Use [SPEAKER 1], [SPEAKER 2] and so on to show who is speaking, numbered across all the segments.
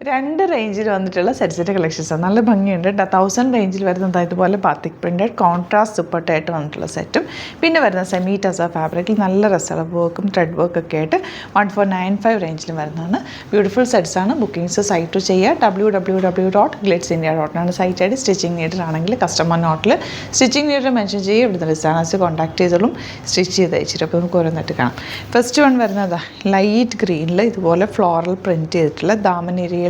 [SPEAKER 1] രണ്ട് റേഞ്ചിൽ വന്നിട്ടുള്ള സെറ്റ് കളക്ഷൻസാണ്. നല്ല ഭംഗിയുണ്ട്. 1000 റേഞ്ചിൽ വരുന്നത് ഇതുപോലെ ബാത്തിക് പ്രിൻറ്റഡ് കോൺട്രാസ്റ്റ് ദുപ്പട്ടയായിട്ട് വന്നിട്ടുള്ള സെറ്റും, പിന്നെ വരുന്ന സെമി ടസ ഫാബ്രിക്കിൽ നല്ല രസമുള്ള വർക്കും ത്രെഡ് വർക്കൊക്കെ ആയിട്ട് 1495 റേഞ്ചിൽ വരുന്നതാണ്. ബ്യൂട്ടിഫുൾ സെറ്റ്സാണ്. ബുക്കിംഗ്സ് സൈറ്റ് ചെയ്യുക. www.glitzindia.in ആണ് സൈറ്റ് ആയിട്ട്. സ്റ്റിച്ചിങ് നീഡർ ആണെങ്കിൽ കസ്റ്റമർ നോട്ടിൽ സ്റ്റിച്ചിങ് നീഡർ മെൻഷൻ ചെയ്യുക. ഇവിടുന്ന് ഡിസൈനേഴ്സ് കോൺടാക്ട് ചെയ്തോളും, സ്റ്റിച്ച് ചെയ്ത് അയച്ചിട്ട്. അപ്പോൾ നമുക്ക് ഓരോന്നിട്ട് കാണാം. ഫസ്റ്റ് വൺ വരുന്നത് ലൈറ്റ് ഗ്രീനിൽ ഇതുപോലെ ഫ്ലോറൽ പ്രിൻറ്റ് ചെയ്തിട്ടുള്ള ദാമനേരിയയിൽ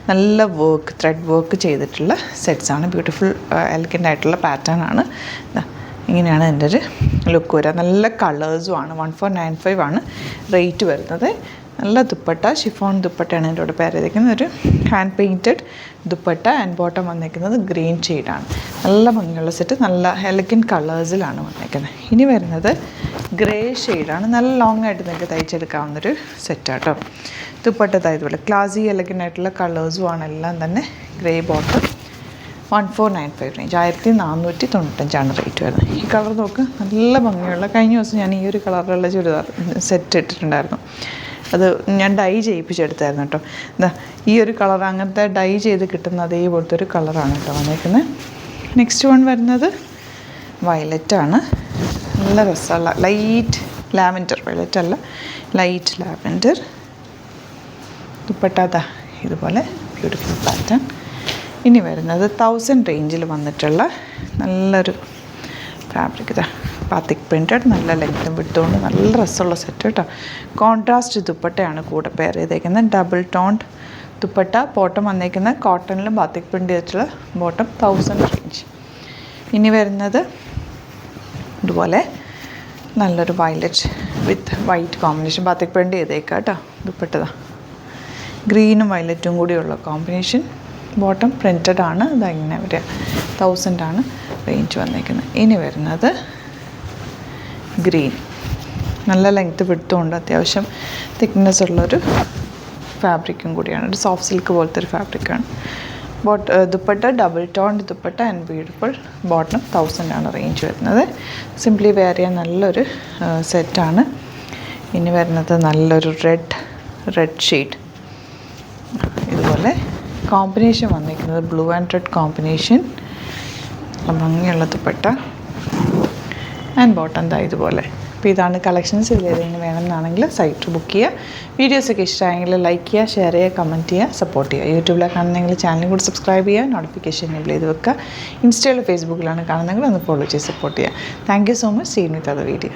[SPEAKER 1] നല്ല വർക്ക് ത്രെഡ് വർക്ക് ചെയ്തിട്ടുള്ള സെറ്റ്സാണ്. ബ്യൂട്ടിഫുൾ എലഗൻ്റ് ആയിട്ടുള്ള പാറ്റേൺ ആണ്. ഇങ്ങനെയാണ് എൻ്റെ ഒരു ലുക്ക് വരിക. നല്ല കളേഴ്സുമാണ്. 1495 ആണ് റേറ്റ് വരുന്നത്. നല്ല ദുപ്പട്ട, ഷിഫോൺ ദുപ്പട്ടയാണ് എൻ്റെ കൂടെ പേര് ചെയ്തിരിക്കുന്നത്. ഒരു hand painted dupatta and bottom വന്നിരിക്കുന്നത് ഗ്രീൻ ഷെയ്ഡാണ്. നല്ല ഭംഗിയുള്ള സെറ്റ്, നല്ല എലഗൻ്റ് കളേഴ്സിലാണ് വന്നിരിക്കുന്നത്. ഇനി വരുന്നത് ഗ്രേ ഷെയ്ഡാണ്. നല്ല ലോങ് ആയിട്ട് നിങ്ങൾക്ക് തയ്ച്ചെടുക്കാവുന്നൊരു സെറ്റാട്ടോ. ദുപ്പട്ട ഇതുപോലെ ക്ലാസി എലഗൻ്റ് ആയിട്ടുള്ള കളേഴ്സുമാണ് എല്ലാം തന്നെ. ഗ്രേ ബോട്ടം 1495 റേഞ്ച്, 1495 റേറ്റ് വരുന്നത്. ഈ കളർ നോക്ക്, നല്ല ഭംഗിയുള്ള. കഴിഞ്ഞ ദിവസം ഞാൻ ഈ ഒരു കളറിലുള്ള ചുരിദാർ സെറ്റ് ഇട്ടിട്ടുണ്ടായിരുന്നു. അത് ഞാൻ ഡൈ ചെയ്യിപ്പിച്ചെടുത്തായിരുന്നു കേട്ടോ. എന്താ ഈ ഒരു കളർ അങ്ങനത്തെ ഡൈ ചെയ്ത് കിട്ടുന്ന അതേപോലത്തെ ഒരു കളറാണ് കേട്ടോ വന്നേക്കുന്നത്. നെക്സ്റ്റ് വൺ വരുന്നത് വയലറ്റാണ്. നല്ല രസമുള്ള ലൈറ്റ് ലാവൻഡർ, വയലറ്റ് അല്ല, ലൈറ്റ് ലാവൻഡർ ദുപ്പട്ട ഇതുപോലെ ബ്യൂട്ടിഫുൾ പാറ്റേൺ. ഇനി വരുന്നത് 1000 റേഞ്ചിൽ വന്നിട്ടുള്ള നല്ലൊരു ഫാബ്രിക് ബാത്തിക് പ്രിൻറ്റഡ്, നല്ല ലെങ്ത്തും വിട്ടുകൊണ്ട് നല്ല രസമുള്ള സെറ്റ് കേട്ടോ. കോൺട്രാസ്റ്റ് ദുപ്പട്ടയാണ് കൂടെ പെയർ ചെയ്തേക്കുന്നത്. ഡബിൾ ടോൺഡ് ദുപ്പട്ട, ബോട്ടം വന്നേക്കുന്നത് കോട്ടണിലും ബാത്തിക് പ്രിൻറ്റ് ചെയ്തിട്ടുള്ള ബോട്ടം. 1000 റേഞ്ച്. ഇനി വരുന്നത് ഇതുപോലെ നല്ലൊരു വയലറ്റ് വിത്ത് വൈറ്റ് കോമ്പിനേഷൻ ബാത്തിക് പ്രിൻറ്റ് ചെയ്തേക്കാം കേട്ടോ. ദുപ്പട്ട ഗ്രീനും വയലറ്റും കൂടിയുള്ള കോമ്പിനേഷൻ. ബോട്ടം പ്രിൻറ്റഡ് ആണ്. ഇതങ്ങനെ വരിക. 1000 ആണ് റേഞ്ച് വന്നേക്കുന്നത്. ഇനി വരുന്നത് ഗ്രീൻ, നല്ല ലെങ്ത്ത് വിട്ടുകൊണ്ട് അത്യാവശ്യം തിക്നെസ് ഉള്ളൊരു ഫാബ്രിക്കും കൂടിയാണ്. ഒരു സോഫ്റ്റ് സിൽക്ക് പോലത്തെ ഒരു ഫാബ്രിക്കാണ്. Dupatta double toned dupatta and beautiful bottom. 1000 ആണ് റേഞ്ച് വരുന്നത്. സിംപ്ലി വെയർ ചെയ്യാൻ നല്ലൊരു സെറ്റാണ്. ഇനി വരുന്നത് നല്ലൊരു റെഡ് ഷെയ്ഡ്. ഇതുപോലെ കോമ്പിനേഷൻ വന്നിരിക്കുന്നത് ബ്ലൂ ആൻഡ് റെഡ് കോമ്പിനേഷൻ. ഭംഗിയുള്ള ദുപ്പട്ട ആൻഡ് ബോട്ടം ഇതുപോലെ. അപ്പോൾ ഇതാണ് കളക്ഷൻസ്. ഇതിലേതെങ്കിലും വേണമെന്നാണെങ്കിൽ സൈറ്റ് ബുക്ക് ചെയ്യുക. വീഡിയോസൊക്കെ ഇഷ്ടമായെങ്കിൽ ലൈക്ക് ചെയ്യുക, ഷെയർ ചെയ്യുക, കമൻറ്റ് ചെയ്യുക, സപ്പോർട്ട് ചെയ്യുക. യൂട്യൂബിലാണ് കാണുന്നെങ്കിൽ ചാനൽ കൂടി സബ്സ്ക്രൈബ് ചെയ്യുക, നോട്ടിഫിക്കേഷൻ എനേബിൾ ചെയ്ത് വെക്കുക. ഇൻസ്റ്റയിലും ഫേസ്ബുക്കിലാണ് കാണുന്നെങ്കിൽ ഒന്ന് ഫോളോ ചെയ്ത് സപ്പോർട്ട് ചെയ്യുക. Thank you so much. See you with other video.